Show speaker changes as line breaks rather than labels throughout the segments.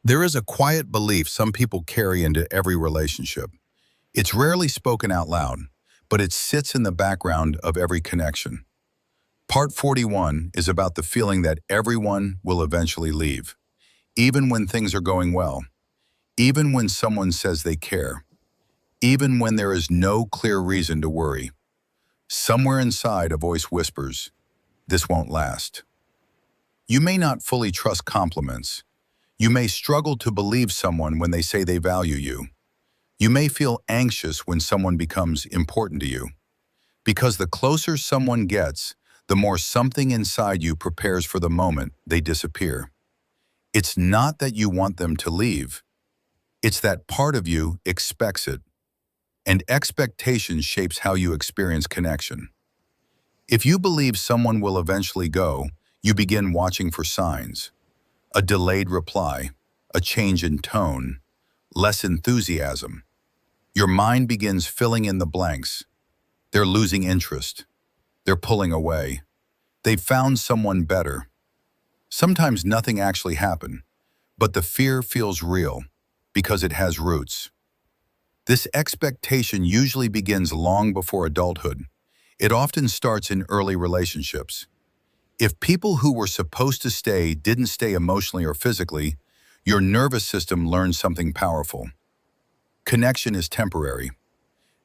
There is a quiet belief some people carry into every relationship. It's rarely spoken out loud, but it sits in the background of every connection. Part 41 is about the feeling that everyone will eventually leave, even when things are going well, even when someone says they care, even when there is no clear reason to worry. Somewhere inside, a voice whispers, "This won't last." You may not fully trust compliments. You may struggle to believe someone when they say they value you. You may feel anxious when someone becomes important to you. Because the closer someone gets, the more something inside you prepares for the moment they disappear. It's not that you want them to leave. It's that part of you expects it. And expectation shapes how you experience connection. If you believe someone will eventually go, you begin watching for signs. A delayed reply, a change in tone, less enthusiasm. Your mind begins filling in the blanks. They're losing interest. They're pulling away. They've found someone better. Sometimes nothing actually happened, but the fear feels real because it has roots. This expectation usually begins long before adulthood. It often starts in early relationships. If people who were supposed to stay didn't stay emotionally or physically, your nervous system learns something powerful. Connection is temporary.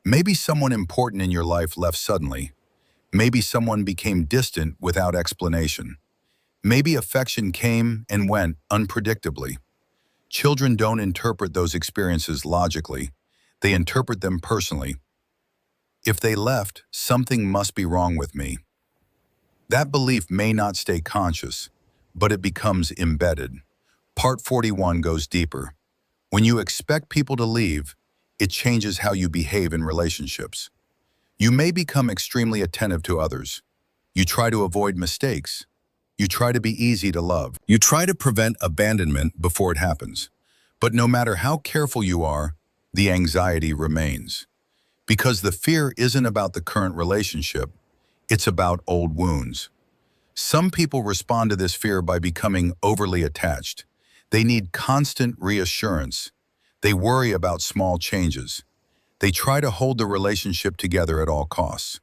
Maybe someone important in your life left suddenly. Maybe someone became distant without explanation. Maybe affection came and went unpredictably. Children don't interpret those experiences logically. They interpret them personally. If they left, something must be wrong with me. That belief may not stay conscious, but it becomes embedded. Part 41 goes deeper. When you expect people to leave, it changes how you behave in relationships. You may become extremely attentive to others. You try to avoid mistakes. You try to be easy to love. You try to prevent abandonment before it happens. But no matter how careful you are, the anxiety remains. Because the fear isn't about the current relationship, it's about old wounds. Some people respond to this fear by becoming overly attached. They need constant reassurance. They worry about small changes. They try to hold the relationship together at all costs.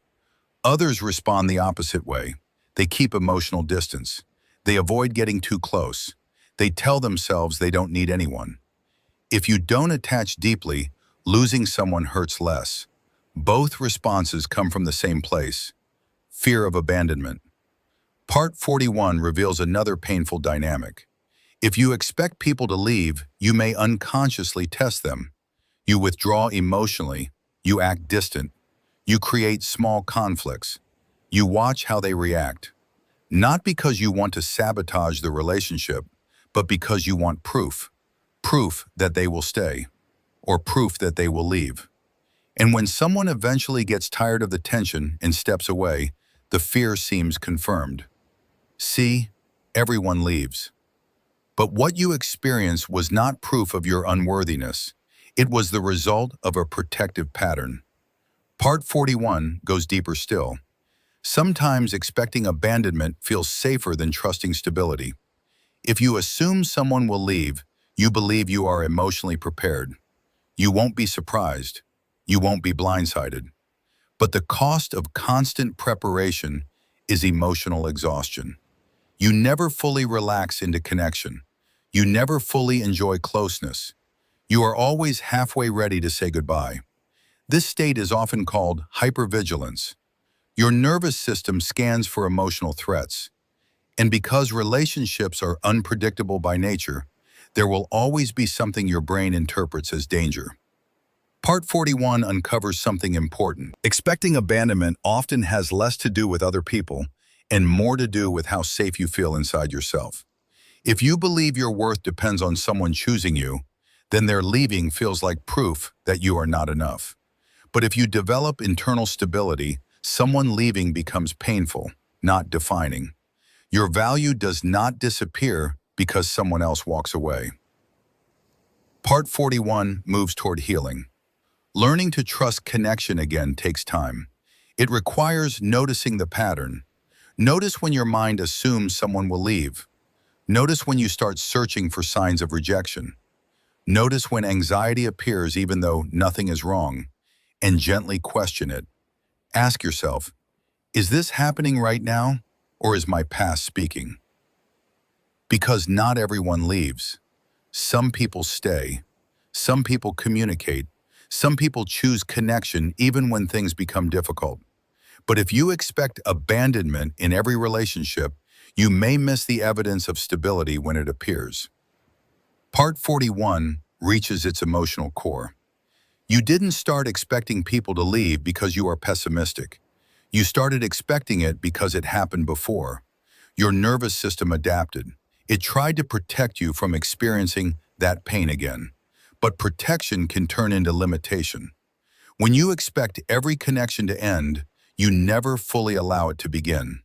Others respond the opposite way. They keep emotional distance. They avoid getting too close. They tell themselves they don't need anyone. If you don't attach deeply, losing someone hurts less. Both responses come from the same place: fear of abandonment. Part 41 reveals another painful dynamic. If you expect people to leave, you may unconsciously test them. You withdraw emotionally. You act distant. You create small conflicts. You watch how they react. Not because you want to sabotage the relationship, but because you want proof. Proof that they will stay, or proof that they will leave. And when someone eventually gets tired of the tension and steps away, the fear seems confirmed. See, everyone leaves. But what you experienced was not proof of your unworthiness. It was the result of a protective pattern. Part 41 goes deeper still. Sometimes expecting abandonment feels safer than trusting stability. If you assume someone will leave, you believe you are emotionally prepared. You won't be surprised. You won't be blindsided. But the cost of constant preparation is emotional exhaustion. You never fully relax into connection. You never fully enjoy closeness. You are always halfway ready to say goodbye. This state is often called hypervigilance. Your nervous system scans for emotional threats. And because relationships are unpredictable by nature, there will always be something your brain interprets as danger. Part 41 uncovers something important. Expecting abandonment often has less to do with other people and more to do with how safe you feel inside yourself. If you believe your worth depends on someone choosing you, then their leaving feels like proof that you are not enough. But if you develop internal stability, someone leaving becomes painful, not defining. Your value does not disappear because someone else walks away. Part 41 moves toward healing. Learning to trust connection again takes time. It requires noticing the pattern. Notice when your mind assumes someone will leave. Notice when you start searching for signs of rejection. Notice when anxiety appears even though nothing is wrong, and gently question it. Ask yourself, is this happening right now, or is my past speaking? Because not everyone leaves. Some people stay. Some people communicate. Some people choose connection even when things become difficult. But if you expect abandonment in every relationship, you may miss the evidence of stability when it appears. Part 41 reaches its emotional core. You didn't start expecting people to leave because you are pessimistic. You started expecting it because it happened before. Your nervous system adapted. It tried to protect you from experiencing that pain again. But protection can turn into limitation. When you expect every connection to end, you never fully allow it to begin.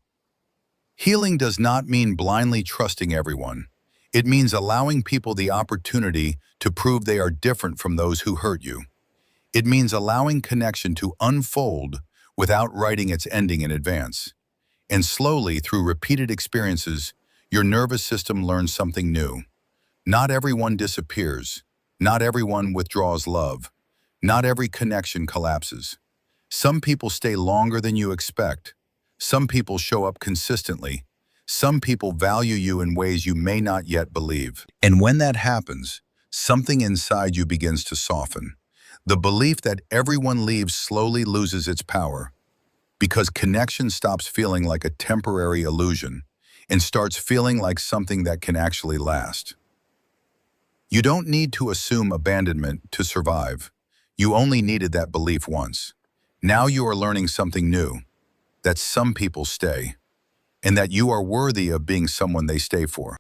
Healing does not mean blindly trusting everyone. It means allowing people the opportunity to prove they are different from those who hurt you. It means allowing connection to unfold without writing its ending in advance. And slowly, through repeated experiences, your nervous system learns something new. Not everyone disappears. Not everyone withdraws love. Not every connection collapses. Some people stay longer than you expect. Some people show up consistently. Some people value you in ways you may not yet believe. And when that happens, something inside you begins to soften. The belief that everyone leaves slowly loses its power because connection stops feeling like a temporary illusion and starts feeling like something that can actually last. You don't need to assume abandonment to survive. You only needed that belief once. Now you are learning something new, that some people stay, and that you are worthy of being someone they stay for.